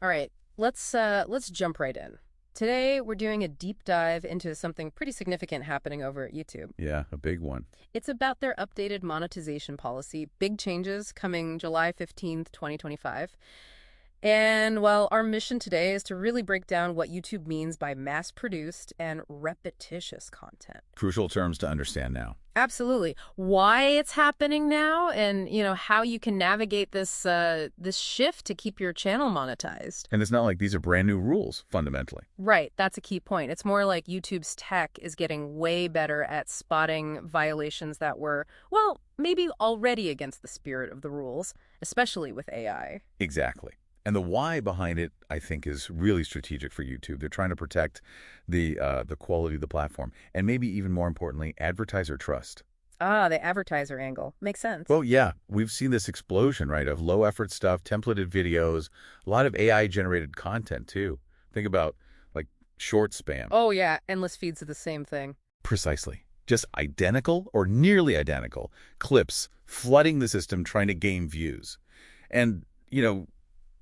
All right, let's jump right in. Today, we're doing a deep dive into something pretty significant happening over at YouTube. Yeah, a big one. It's about their updated monetization policy, big changes coming July 15th, 2025. And well, our mission today is to really break down what YouTube means by mass-produced and repetitious content. Crucial terms to understand now. Absolutely. Why it's happening now, and how you can navigate this shift to keep your channel monetized. And it's not like these are brand new rules, fundamentally. Right, that's a key point. It's more like YouTube's tech is getting way better at spotting violations that were, well, maybe already against the spirit of the rules, especially with AI. Exactly. And the why behind it, I think, is really strategic for YouTube. They're trying to protect the quality of the platform, and maybe even more importantly, advertiser trust. Ah, the advertiser angle. Makes sense. Well, yeah, we've seen this explosion, right, of low-effort stuff, templated videos, a lot of AI-generated content, too. Think about, like, short spam. Oh, yeah, endless feeds of the same thing. Precisely. Just identical or nearly identical clips flooding the system trying to gain views. And,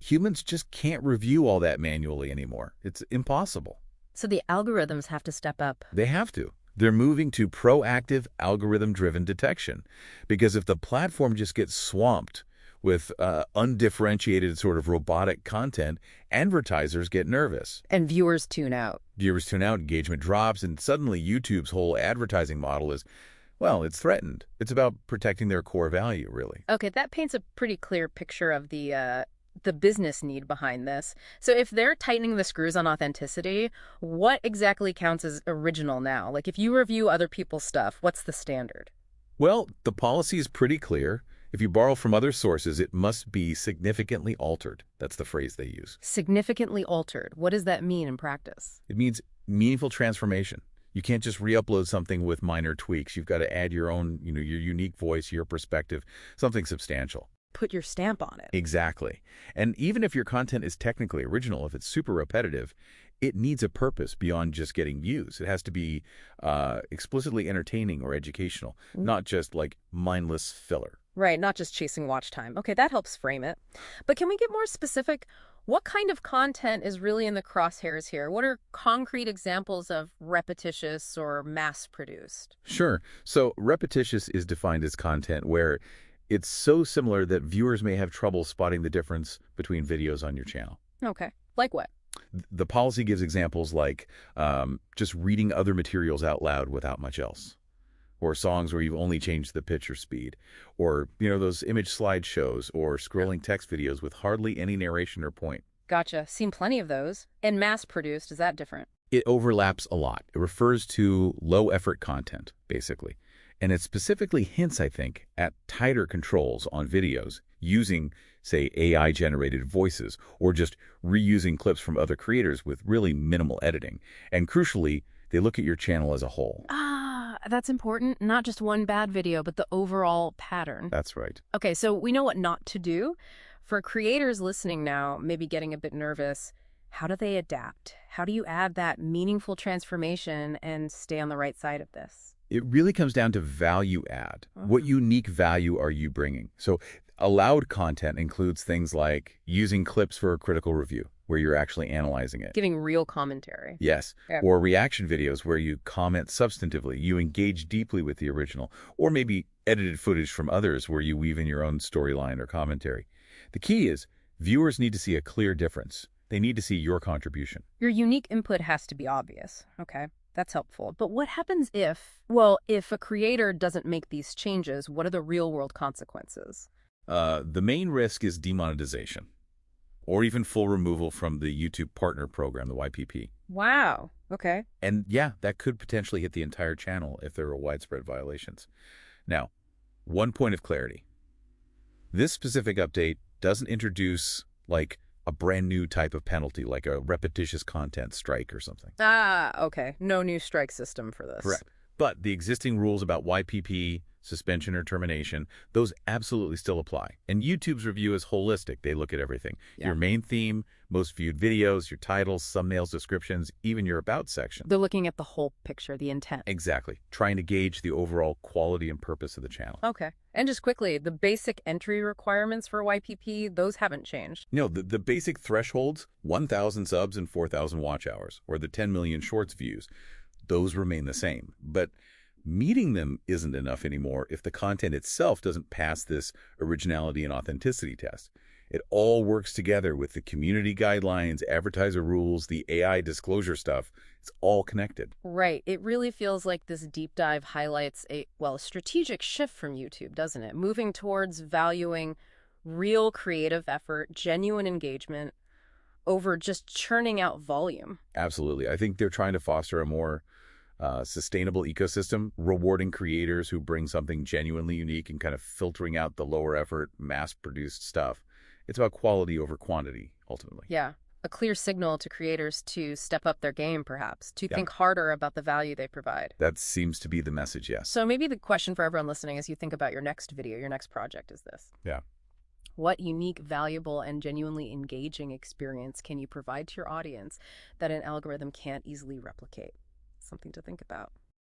humans just can't review all that manually anymore. It's impossible. So the algorithms have to step up. They have to. They're moving to proactive algorithm-driven detection. Because if the platform just gets swamped with undifferentiated sort of robotic content, advertisers get nervous. And viewers tune out. Viewers tune out, engagement drops, and suddenly YouTube's whole advertising model is, well, it's threatened. It's about protecting their core value, really. Okay, that paints a pretty clear picture of the business need behind this. So if they're tightening the screws on authenticity, what exactly counts as original now? Like if you review other people's stuff, what's the standard? Well, the policy is pretty clear. If you borrow from other sources, it must be significantly altered. That's the phrase they use. Significantly altered. What does that mean in practice? It means meaningful transformation. You can't just re-upload something with minor tweaks. You've got to add your own, your unique voice, your perspective, something substantial. Put your stamp on it. Exactly. And even if your content is technically original, if it's super repetitive, it needs a purpose beyond just getting views. It has to be explicitly entertaining or educational, not just like mindless filler. Right, not just chasing watch time. Okay, that helps frame it. But can we get more specific? What kind of content is really in the crosshairs here? What are concrete examples of repetitious or mass-produced? Sure. So repetitious is defined as content where it's so similar that viewers may have trouble spotting the difference between videos on your channel. Okay. Like what? The policy gives examples like just reading other materials out loud without much else, or songs where you've only changed the pitch or speed, or, those image slideshows or scrolling text videos with hardly any narration or point. Gotcha. Seen plenty of those. And mass-produced, is that different? It overlaps a lot. It refers to low-effort content, basically. And it specifically hints, I think, at tighter controls on videos using, say, AI-generated voices or just reusing clips from other creators with really minimal editing. And crucially, they look at your channel as a whole. Ah, that's important. Not just one bad video, but the overall pattern. That's right. Okay, so we know what not to do. For creators listening now, maybe getting a bit nervous, how do they adapt? How do you add that meaningful transformation and stay on the right side of this? It really comes down to value add. What unique value are you bringing? So allowed content includes things like using clips for a critical review, where you're actually analyzing it. Giving real commentary. Yes. Yep. Or reaction videos where you comment substantively, you engage deeply with the original, or maybe edited footage from others where you weave in your own storyline or commentary. The key is viewers need to see a clear difference. They need to see your contribution. Your unique input has to be obvious. Okay. That's helpful. But what happens if a creator doesn't make these changes? What are the real-world consequences? The main risk is demonetization, or even full removal from the YouTube Partner Program, the YPP. Wow. Okay. And yeah, that could potentially hit the entire channel if there are widespread violations. Now, one point of clarity. This specific update doesn't introduce, like, a brand new type of penalty, like a repetitious content strike or something. Ah, okay. No new strike system for this. Correct. But the existing rules about YPP, suspension or termination, those absolutely still apply. And YouTube's review is holistic. They look at everything. Yeah. Your main theme, most viewed videos, your titles, thumbnails, descriptions, even your about section. They're looking at the whole picture, the intent. Exactly. Trying to gauge the overall quality and purpose of the channel. Okay. And just quickly, the basic entry requirements for YPP, those haven't changed. No, the basic thresholds, 1,000 subs and 4,000 watch hours, or the 10 million shorts views, those remain the same. But meeting them isn't enough anymore if the content itself doesn't pass this originality and authenticity test. It all works together with the community guidelines, advertiser rules, the AI disclosure stuff. It's all connected. Right. It really feels like this deep dive highlights a strategic shift from YouTube, doesn't it? Moving towards valuing real creative effort, genuine engagement over just churning out volume. Absolutely. I think they're trying to foster a more sustainable ecosystem, rewarding creators who bring something genuinely unique and kind of filtering out the lower effort, mass-produced stuff. It's about quality over quantity, ultimately. Yeah. A clear signal to creators to step up their game, perhaps, to Yeah. think harder about the value they provide. That seems to be the message, yes. So maybe the question for everyone listening as you think about your next video, your next project is this. Yeah. What unique, valuable, and genuinely engaging experience can you provide to your audience that an algorithm can't easily replicate? Something to think about.